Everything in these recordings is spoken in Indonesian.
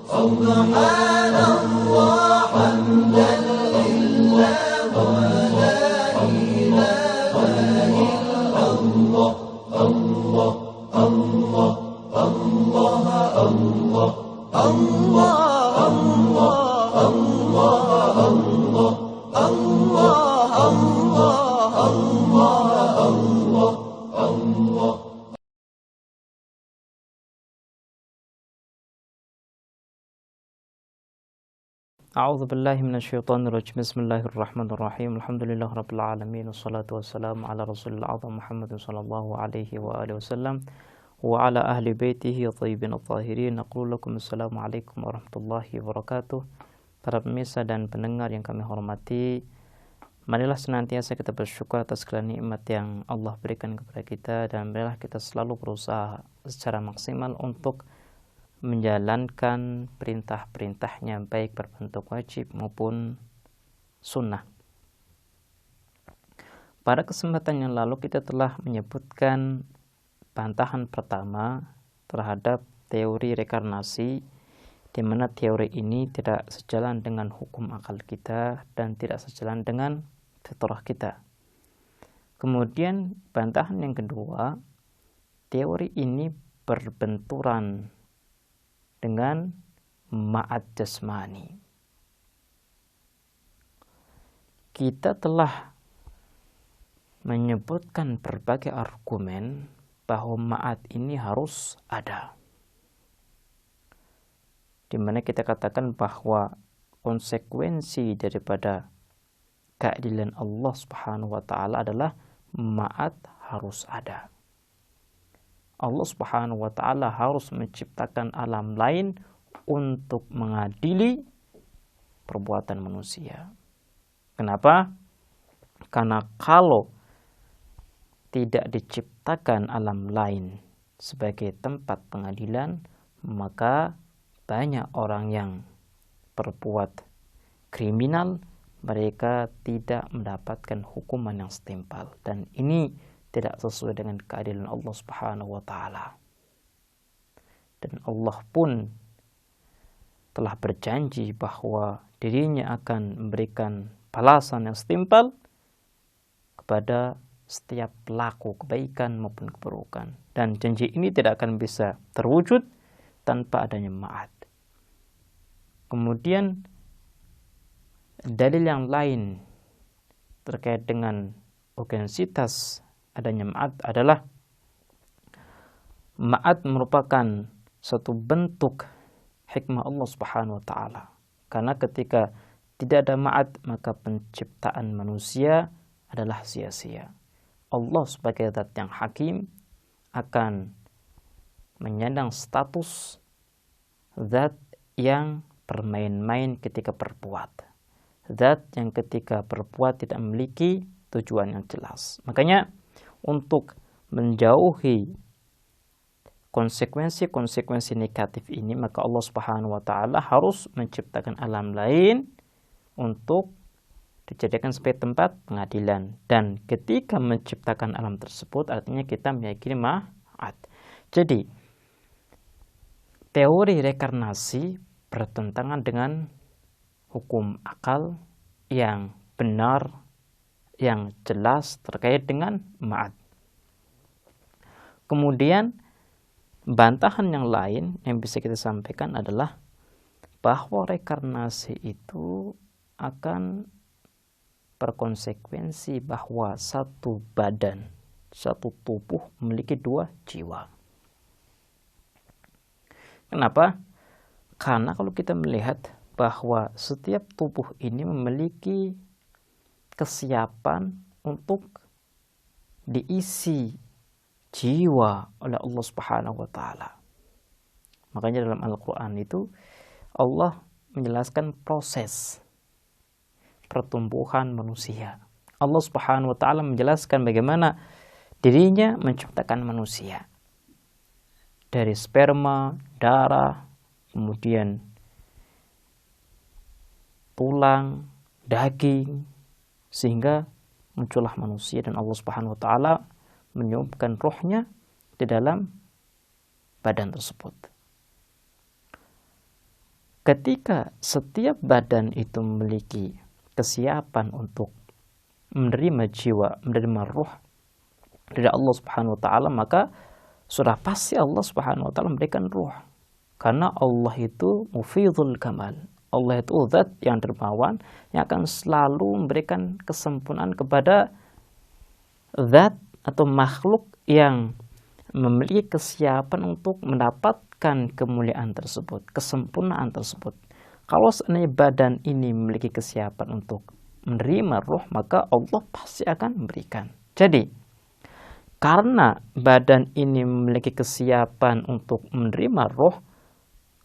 Subhanallah hamdan lillah wa la ilaha illallah. Allah Allah Allah Allah Allah Allah Allah Allah Allah Allah Allah Allah. A'udzu billahi minasyaitonir rajim. Bismillahirrahmanirrahim. Alhamdulillah rabbil alamin wassalatu wassalamu ala rasulil azam Muhammad sallallahu alaihi wa alihi wasallam wa ala ahli baitihi thayyibin tahirin. Naqulu lakum assalamu alaikum warahmatullahi wabarakatuh. Para pemirsa dan pendengar yang kami hormati, marilah senantiasa kita bersyukur atas segala nikmat yang Allah berikan kepada kita, dan marilah kita selalu berusaha secara maksimal untuk menjalankan perintah-perintahnya, baik berbentuk wajib maupun sunnah. Pada kesempatan yang lalu kita telah menyebutkan bantahan pertama terhadap teori reinkarnasi, di mana teori ini tidak sejalan dengan hukum akal kita dan tidak sejalan dengan fitrah kita. Kemudian bantahan yang kedua, teori ini berbenturan dengan ma'ad jasmani. Kita telah menyebutkan berbagai argumen bahwa ma'ad ini harus ada, di mana kita katakan bahwa konsekuensi daripada keadilan Allah Subhanahu wa taala adalah ma'ad harus ada. Allah Subhanahu wa taala harus menciptakan alam lain untuk mengadili perbuatan manusia. Kenapa? Karena kalau tidak diciptakan alam lain sebagai tempat pengadilan, maka banyak orang yang berbuat kriminal, mereka tidak mendapatkan hukuman yang setimpal, dan ini tidak sesuai dengan keadilan Allah Subhanahu wa taala. Dan Allah pun telah berjanji bahwa dirinya akan memberikan balasan yang setimpal kepada setiap pelaku kebaikan maupun keburukan. Dan janji ini tidak akan bisa terwujud tanpa adanya ma'ad. Kemudian dalil yang lain terkait dengan urgensitas adanya ma'ad adalah ma'ad merupakan satu bentuk hikmah Allah Subhanahu wa taala. Karena ketika tidak ada ma'ad, maka penciptaan manusia adalah sia-sia. Allah sebagai zat yang hakim akan menyandang status zat yang bermain-main ketika berbuat. Zat yang ketika berbuat tidak memiliki tujuan yang jelas. Makanya untuk menjauhi konsekuensi-konsekuensi negatif ini, maka Allah Subhanahu wa taala harus menciptakan alam lain untuk dijadikan sebagai tempat pengadilan. Dan ketika menciptakan alam tersebut, artinya kita meyakini ma'ad. Jadi teori reinkarnasi bertentangan dengan hukum akal yang benar, yang jelas terkait dengan ma'ad. Kemudian bantahan yang lain yang bisa kita sampaikan adalah bahwa reinkarnasi itu akan berkonsekuensi bahwa satu badan, satu tubuh memiliki dua jiwa. Kenapa? Karena kalau kita melihat bahwa setiap tubuh ini memiliki kesiapan untuk diisi jiwa oleh Allah Subhanahu wa taala. Makanya dalam Al-Qur'an itu Allah menjelaskan proses pertumbuhan manusia. Allah Subhanahu wa taala menjelaskan bagaimana dirinya menciptakan manusia dari sperma, darah, kemudian tulang, daging, sehingga muncullah manusia, dan Allah Subhanahu wa taala meniupkan ruhnya di dalam badan tersebut. ketika setiap badan itu memiliki kesiapan untuk menerima jiwa, menerima ruh dari Allah Subhanahu wa taala, maka sudah pasti Allah Subhanahu wa taala memberikan ruh. Karena Allah itu mufidhul kamal. Allah itu zat yang dermawan yang akan selalu memberikan kesempurnaan kepada zat atau makhluk yang memiliki kesiapan untuk mendapatkan kemuliaan tersebut, kesempurnaan tersebut. Kalau seandainya badan ini memiliki kesiapan untuk menerima ruh, maka Allah pasti akan memberikan. Jadi, karena badan ini memiliki kesiapan untuk menerima ruh,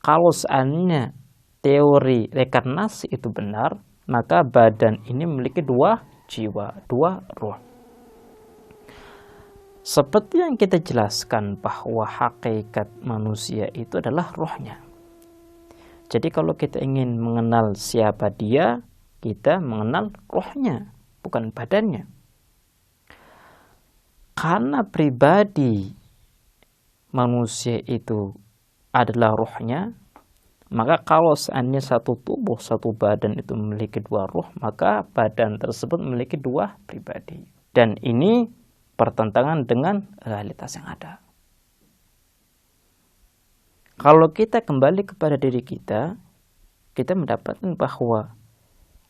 kalau seandainya teori reinkarnasi itu benar, maka badan ini memiliki dua jiwa, dua ruh. Seperti yang kita jelaskan bahwa hakikat manusia itu adalah ruhnya. Jadi kalau kita ingin mengenal siapa dia, kita mengenal ruhnya, bukan badannya. Karena pribadi manusia itu adalah ruhnya, maka kalau seandainya satu tubuh, satu badan itu memiliki dua ruh, maka badan tersebut memiliki dua pribadi. Dan ini bertentangan dengan realitas yang ada. Kalau kita kembali kepada diri kita, kita mendapatkan bahwa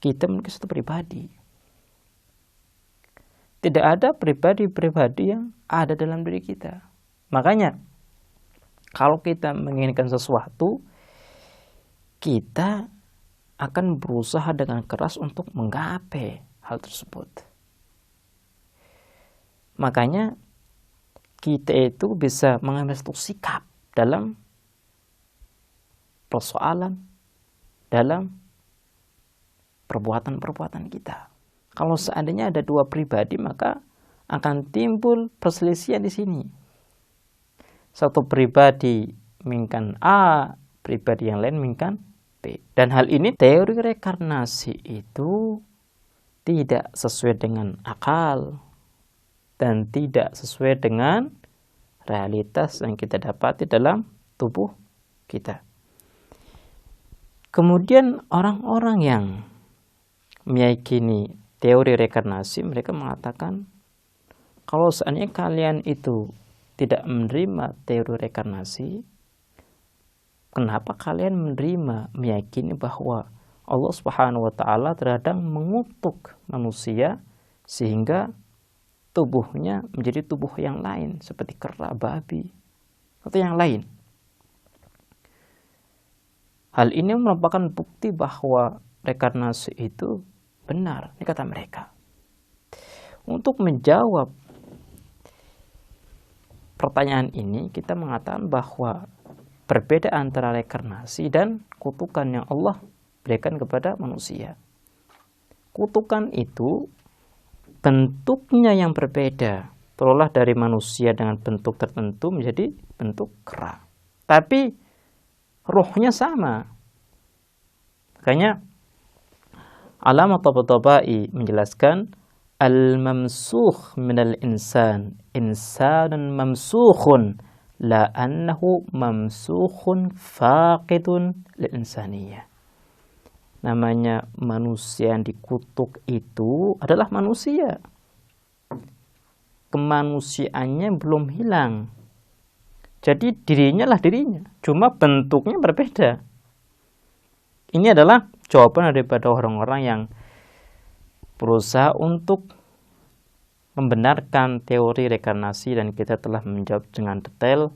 kita memiliki satu pribadi. Tidak ada pribadi-pribadi yang ada dalam diri kita. Makanya, kalau kita menginginkan sesuatu, kita akan berusaha dengan keras untuk menggapai hal tersebut. Makanya kita itu bisa mengambil satu sikap dalam persoalan, dalam perbuatan-perbuatan kita. Kalau seandainya ada dua pribadi, maka akan timbul perselisihan di sini. Satu pribadi menginginkan A, pribadi yang lain menginginkan B. Dan hal ini teori reinkarnasi itu tidak sesuai dengan akal dan tidak sesuai dengan realitas yang kita dapati dalam tubuh kita. Kemudian orang-orang yang meyakini teori reinkarnasi, mereka mengatakan kalau seandainya kalian itu tidak menerima teori reinkarnasi, kenapa kalian menerima, meyakini bahwa Allah Subhanahu wa taala terkadang mengutuk manusia sehingga tubuhnya menjadi tubuh yang lain seperti kera, babi atau yang lain. Hal ini merupakan bukti bahwa reinkarnasi itu benar, ini kata mereka. Untuk menjawab pertanyaan ini, kita mengatakan bahwa berbeda antara reinkarnasi dan kutukan yang Allah berikan kepada manusia. Kutukan itu bentuknya yang berbeda, terolah dari manusia dengan bentuk tertentu menjadi bentuk kera. Tapi ruhnya sama. Makanya Allamah Tabatabai menjelaskan al-mamsukh minal insan insanun mamsukhun la annahu mamsukhun faqidun lil insaniyah. Namanya manusia yang dikutuk itu adalah manusia. Kemanusiaannya belum hilang. Jadi dirinya lah dirinya, cuma bentuknya berbeda. Ini adalah jawaban daripada orang-orang yang berusaha untuk membenarkan teori reinkarnasi, dan kita telah menjawab dengan detail.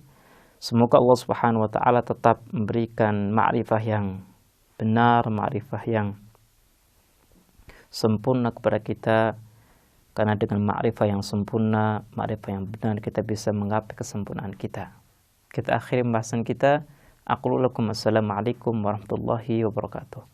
Semoga Allah Subhanahu wa taala tetap memberikan ma'rifah yang benar, ma'rifah yang sempurna kepada kita, karena dengan ma'rifah yang sempurna, ma'rifah yang benar, kita bisa menggapai kesempurnaan kita. Kita akhiri pembahasan kita. Aqulu lakum assalamualaikum warahmatullahi wabarakatuh.